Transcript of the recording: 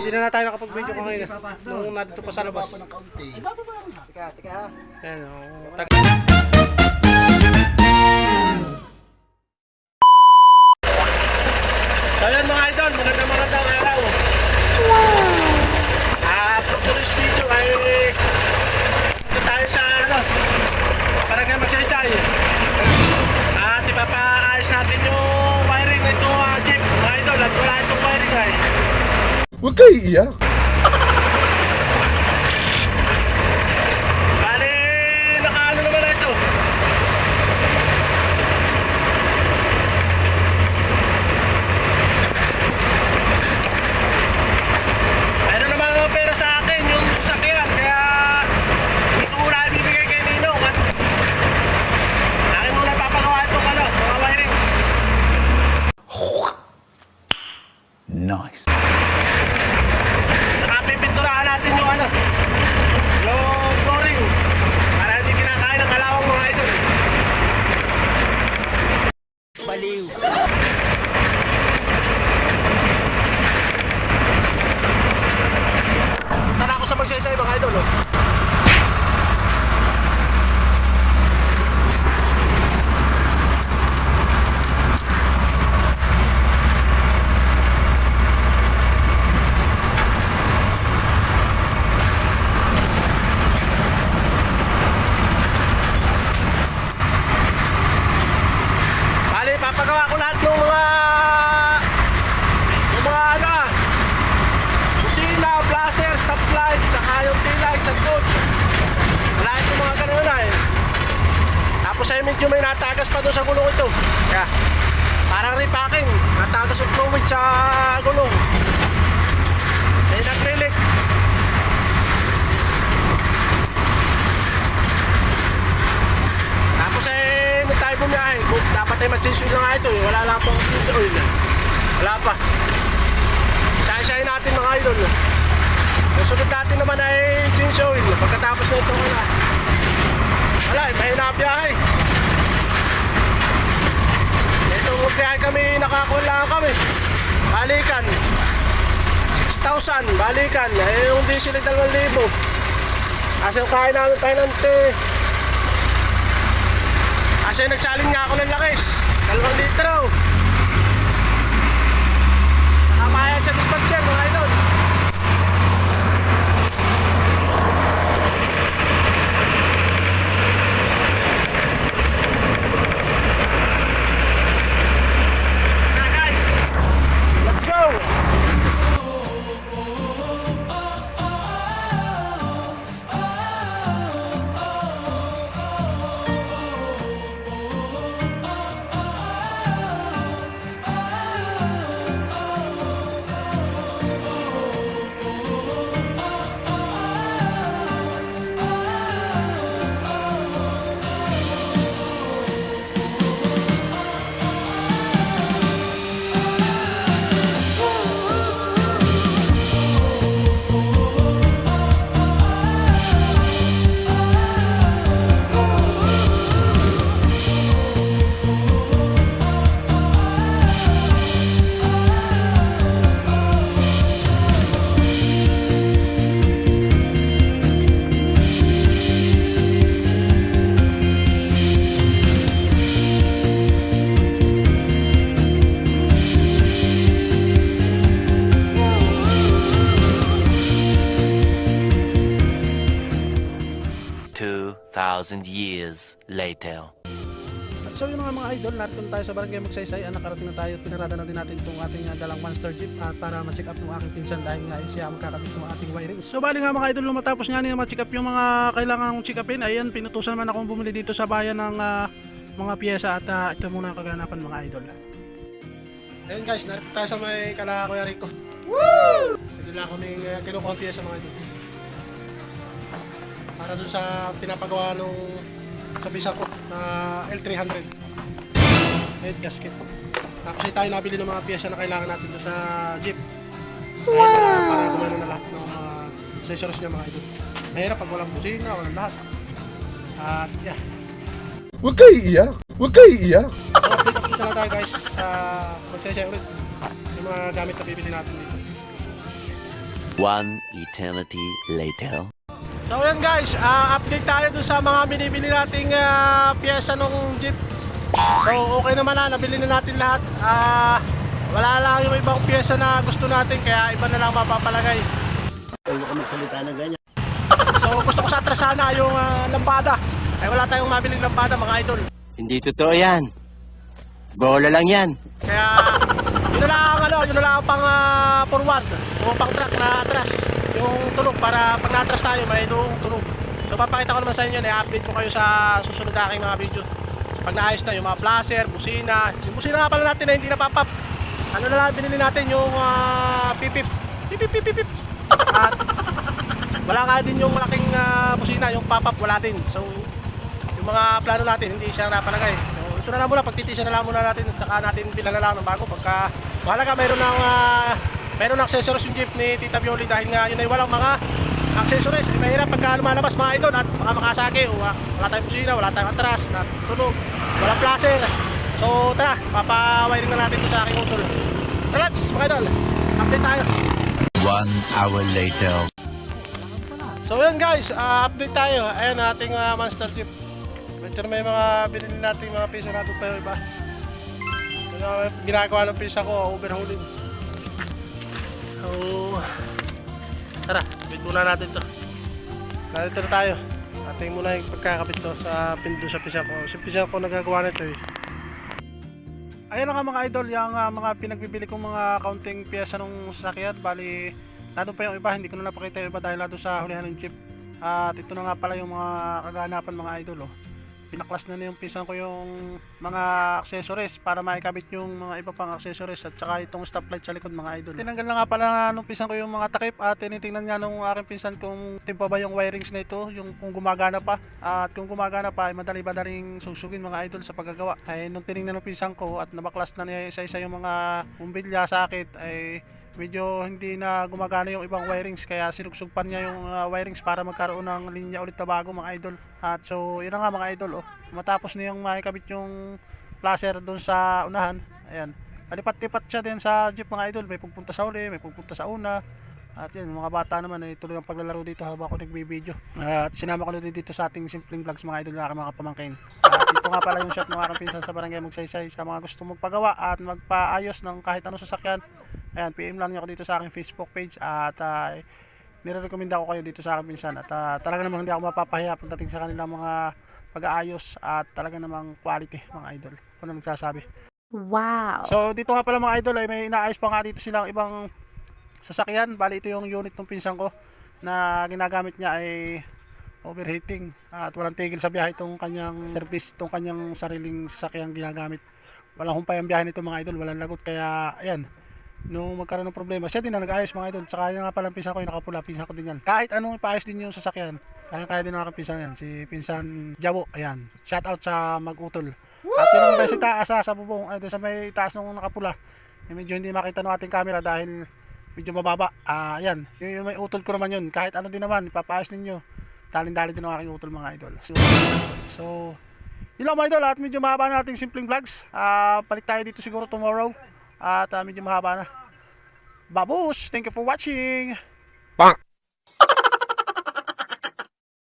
Hindi na tayo nakapag-video kanina. Nung nandito pa sa labas. Teka. Ayan, So yun mga idol, magandang araw. For this video ay dito tayo sa Barangay Magsaysay. At ipapaayos natin yung wiring na itong jeep mga idol. At wala itong wiring ay. Huwag kayo iiyak. Bali, nakaano naman na ito. Mayroon naman ang pera sa akin yung sakyan. Kaya ito muna ibibigay kay Ninong. At akin muna ipapagawa itong mga wirings. Nice. Nakapipinturahan natin yung yung flooring para hindi kinakain ng kalawang mga idol. Baliw. Tara ako sa Magsaysay mga idol. Bali, papagawa ko lahat ng mga kusina, blaster, stoplight, saka yung taillight, sa coach. Wala yung mga ganun na eh. Tapos ay medyo may natagas pa doon sa gulong ito. Kaya, parang repacking. Natagas yung fluid sa gulong. May nag-relic. Tapos ay may tayo bumiyahe. Dapat ay mag-change oil na nga ito eh. Wala lang pang change oil. Wala pa. Isahin natin mga idol. Susunod natin naman ay change oil. Pagkatapos na ito wala eh. Mahina biyahe. Itong biyahe kami, nakakuha lang kami. Balikan 6,000. Balikan. Yung diesel ay 2,000. Kasi yung kain namin pahinante. Kasi nagsalin nga ako ng lakis 2 litro. Nakamayad sa dispatcher mga idol. Na guys, let's go. Years later. So yun nga mga idol, narito na tayo sa Barangay Magsaysay. Nakarating na tayo at pinarada na din natin itong ating dalang monster jeep at para ma-check up ng aking pinsan dahil nga siya magkakabit ng ating wirings. So bali nga mga idol, nung matapos nga nila ma-check up yung mga kailangan check upin, ayan, pinutusan naman akong bumili dito sa bayan ng mga pyesa at ito muna ang kaganapan mga idol. Ayun guys, narito tayo sa may kala Kuya Rico. Woo! Ito lang kaming kinukontiya sa mga idol. Para dun sa pinapagawa nung sa bisa ko na L300 head gasket. Tapos ay tayo nabili ng mga pyesa na kailangan natin doon sa jeep. Para gumana na lahat ng mga accessories niya mga idol. Mahirap pag walang busina, walang lahat. At yeah. Huwag kayo iiyak. Huwag kayo iiyak. Update na tayo guys. Magsasaya ulit yung mga gamit na bibili natin dito. One eternity later. So yan guys, update tayo dun sa mga binibili nating pyesa ng jeep. So okay naman na, nabili na natin lahat. Wala lang yung ibang pyesa na gusto natin, kaya iba na lang mapapalagay. Huwag ka magsalita na ganyan. So gusto ko sa atras sana yung lampada. Eh wala tayong mabiling lampada mga idol. Hindi totoo yan. Bola lang yan. Kaya yun na lang ang pang forward o pang track na atras. Yung tunog para pag na-atras tayo may yung tunog. So papakita ko naman sa inyo, i-update ko kayo sa susunod na aking mga video. Pag naayos na yung mga flasher, busina. Yung busina nga pala natin na hindi napapap. Ano na lang binili natin yung pipip. Pipip. At wala nga din yung malaking busina, yung pop-up wala din. So yung mga plano natin hindi siya napalagay. So ito na lang muna, pagtitisa na lang muna natin at saka natin bilan na lang ng bago. Pagka mahalaga mayroon ng accessories yung jeep ni Tita Violi dahil nga yun ay walang mga accessories. Eh, mahirap pagka lumalabas mga idol at baka makasake o wala tayong busina, wala tayong atras, tunog, walang flasher. So tara, papawiring na natin ito sa aking utol. Tara, mga idol, update tayo. 1 hour later. So yun guys, update tayo. Ayan ating monster jeep. Medyo may mga binili natin mga pisa natin pa yung iba. Ginagawa ng pisa ko, overhauling. So tara, bit muna natin to. Narito na tayo. Ating muna yung pagkakabit to sa pindo sa pisa ko. Sa pisa ko nagagawa nito eh. Ayan na nga mga idol, yung mga pinagbibili kong mga counting pyesa ng sasakyan. Bali, nandun pa yung iba, hindi ko na napakita yung iba dahil nandun sa hulihan ng jeep. At ito na nga pala yung mga kaganapan mga idol. Pinaklas na yung pinsan ko yung mga accessories para maikabit yung mga iba pang accessories at saka itong stoplight sa likod mga idol. Tinanggal na nga pala nung pinsan ko yung mga takip at tinitingnan nga nung aking pinsan kung timpa ba yung wirings na ito, yung kung gumagana pa. At kung gumagana pa ay madali-madaling susugin mga idol sa paggagawa. Ay nung tiningnan ng pinsan ko at nabaklas na niya isa-isa yung mga bumbilya sakit ay medyo hindi na gumagana yung ibang wirings kaya sinugsugpan niya yung wirings para magkaroon ng linya ulit na bago mga idol. At so yun na nga mga idol, matapos niyang makikabit yung flasher doon sa unahan, ayan, palipat-lipat siya din sa jeep mga idol, may pupunta sa uli, may pupunta sa una. At yan, mga bata naman ay tuloy ang paglalaro dito habang ako nagbibideo. At sinama ko na dito sa ating simpleng vlogs mga idol, aking mga pamangkin. At ito nga pala yung shop ng aking pinsan sa Barangay Magsaysay sa mga gusto magpagawa at magpaayos ng kahit ano sasakyan. Ayan, PM lang niyo ako dito sa aking Facebook page at nire-recommenda ko kayo dito sa aking pinsan. At talaga namang hindi ako mapapahiya pagdating sa kanilang mga pag-aayos at talaga namang quality mga idol. Kung ano nagsasabi. Wow! So dito nga pala mga idol ay may inaayos pa nga dito silang ibang sasakyan. Bali ito yung unit ng pinsan ko na ginagamit niya ay overheating at walang tigil sa biyahe itong kanyang service, itong kanyang sariling sasakyan ginagamit. Walang humpay ang biyahe nito mga idol, walang lagot. Kaya ayan, nung magkaroon ng problema siya din na nag-ayos mga idol. Tsaka yung nga palang pinsan ko yung nakapula, pinsan ko din yan. Kahit anong ipaayos din yung sasakyan, kaya din ang pinsan yan, si pinsan Jabo. Ayan, shout out sa Mag-Utol. At yun ang best itaas sa bubong, ay sa may taas nung nakapula. Medyo hindi makita ng ating camera dahil medyo mababa. Ayan, yung may utol ko naman yun. Kahit ano din naman, ipapaayos ninyo. Dalin-dalin din ang aking utol mga idol. So yun lang mga idol, at medyo mahaba na ating simpleng vlogs. Balik tayo dito siguro tomorrow. At medyo mahaba na. Babush! Thank you for watching!